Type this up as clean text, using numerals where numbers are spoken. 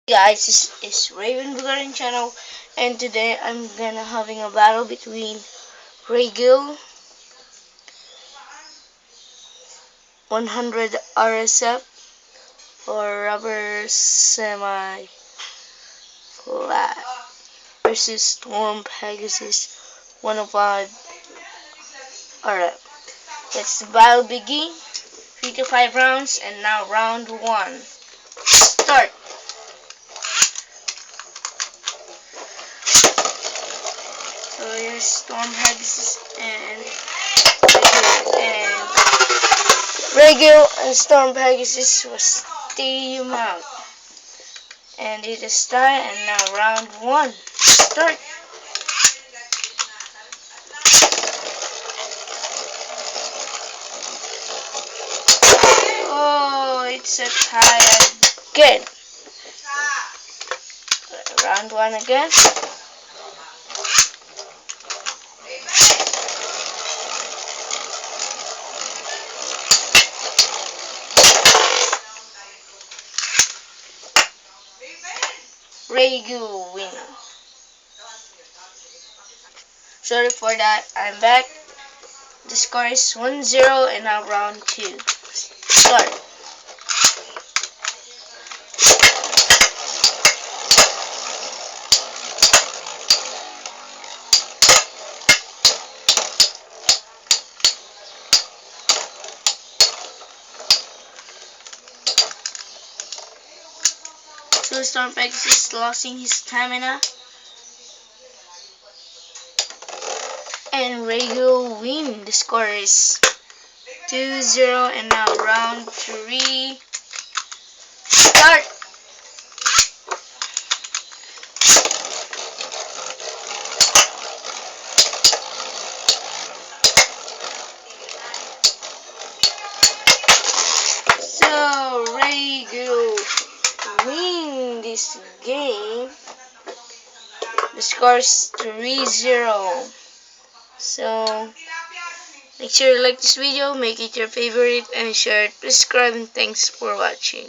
Guys, this is Raven Bulgarian channel, and today I'm gonna having a battle between Regil 100 RSF or Rubber Semi Flat versus Storm Pegasus 105 RF. Let's the battle begin. 3 to 5 rounds, and now round 1. Start. So here's Storm Pegasus and Regil and Storm Pegasus was team out. And it is time, and now round 1. Start. Oh, it's a tie again. Round 1 again. Regil win. Sorry for that, I'm back. The score is 1-0, and now round 2. Start. So Storm Pegasus losing his stamina. And Regil win. The score is 2-0, and now round 3. Start. So Regil win this game. The score is 3-0. So make sure you like this video, make it your favorite, and share it, subscribe, and thanks for watching.